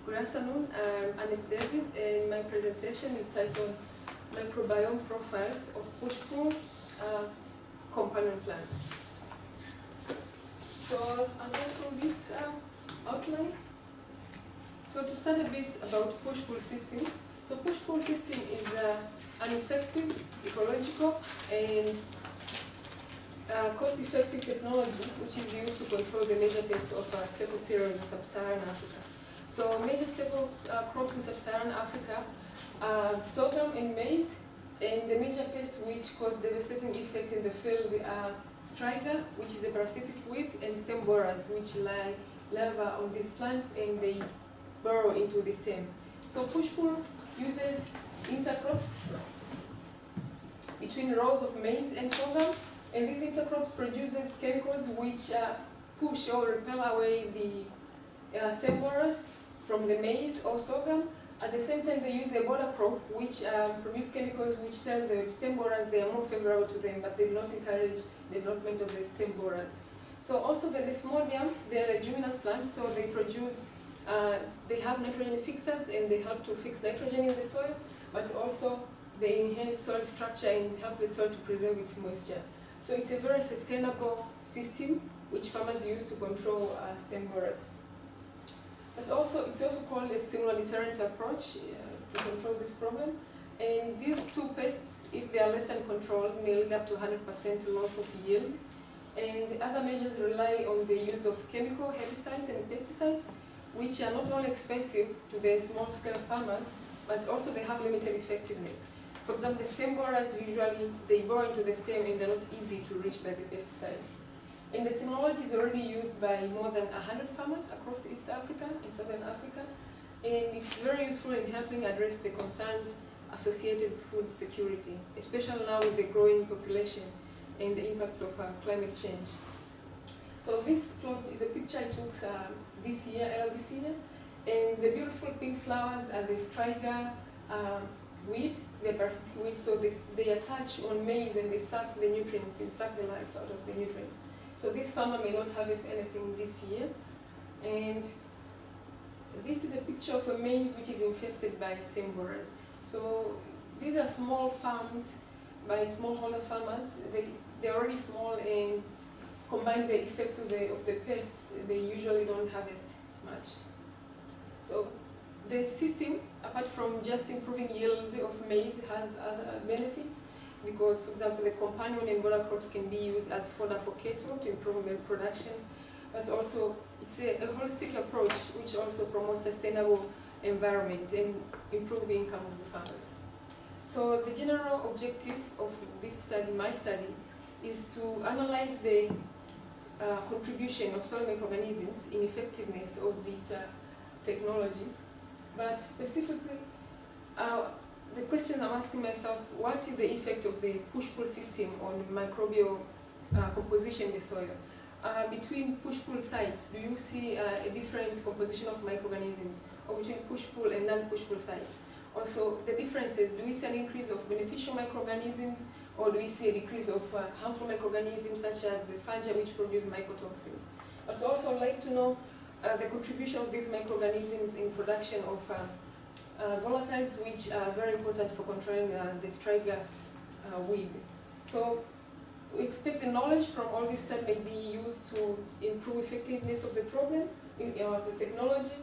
Good afternoon, I'm Anik David, and my presentation is titled Microbiome Profiles of Push-Pull Companion Plants. So I'll go through this outline. So to start a bit about push-pull system. So push-pull system is an effective, ecological, and cost-effective technology which is used to control the major pests of staple cereals in sub-Saharan Africa. So major staple crops in sub-Saharan Africa are sorghum and maize, and the major pests which cause devastating effects in the field are Striga, which is a parasitic weed, and Stem-borers, which lie larvae on these plants and they burrow into the stem. So push-pull uses intercrops between rows of maize and sorghum, and these intercrops produces chemicals which push or repel away the stem-borers from the maize or sorghum. At the same time, they use a border crop which produce chemicals which tell the stem-borers they are more favorable to them, but they do not encourage the development of the stem-borers. So also the Desmodium, they are leguminous plants, so they produce, they have nitrogen fixers and they help to fix nitrogen in the soil, but also they enhance soil structure and help the soil to preserve its moisture. So it's a very sustainable system which farmers use to control stem-borers. It's also called a stimulant-deterrent approach to control this problem. And these two pests, if they are left uncontrolled, may lead up to 100% loss of yield. And the other measures rely on the use of chemical herbicides and pesticides, which are not only expensive to the small-scale farmers, but also they have limited effectiveness. For example, the stem-borers usually, they burrow into the stem and they're not easy to reach by the pesticides. And the technology is already used by more than 100 farmers across East Africa and Southern Africa, and it's very useful in helping address the concerns associated with food security, especially now with the growing population and the impacts of climate change. So this plot is a picture I took this year, and the beautiful pink flowers are the Striga weed, the parasitic weed, so they attach on maize and they suck the nutrients and suck the life out of the nutrients. So this farmer may not harvest anything this year. And this is a picture of a maize which is infested by stem-borers. So these are small farms by smallholder farmers. They're already small, and combine the effects of the pests, they usually don't harvest much. So the system, apart from just improving yield of maize, has other benefits, because, for example, the companion and border crops can be used as fodder for cattle to improve milk production, but also it's a holistic approach which also promotes sustainable environment and improve the income of the farmers. So the general objective of this study, my study, is to analyze the contribution of soil microorganisms in effectiveness of this technology, but specifically the question I'm asking myself, what is the effect of the push-pull system on microbial composition in the soil? Between push-pull sites, do you see a different composition of microorganisms, or between push-pull and non-push-pull sites? Also, the differences, do we see an increase of beneficial microorganisms, or do we see a decrease of harmful microorganisms such as the fungi which produce mycotoxins? But also I'd like to know the contribution of these microorganisms in production of volatiles, which are very important for controlling the Striga weed. So we expect the knowledge from all this stuff may be used to improve effectiveness of the problem, of the technology,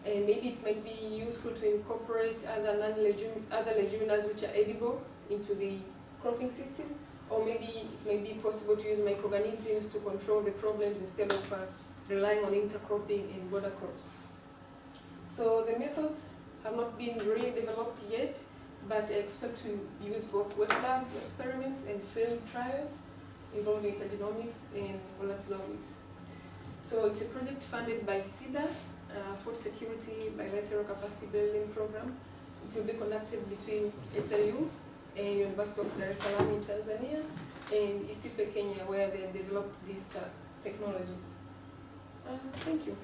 and maybe it might be useful to incorporate other leguminous which are edible into the cropping system, or maybe it may be possible to use microorganisms to control the problems instead of relying on intercropping and border crops. So the methods have not been really developed yet, but I expect to use both wet lab experiments and field trials involving metagenomics and volatile weeds. So it's a project funded by SIDA, Food Security Bilateral Capacity Building Program. It will be conducted between SLU and University of Dar es Salaam in Tanzania and ISIPE Kenya, where they developed this technology. Thank you.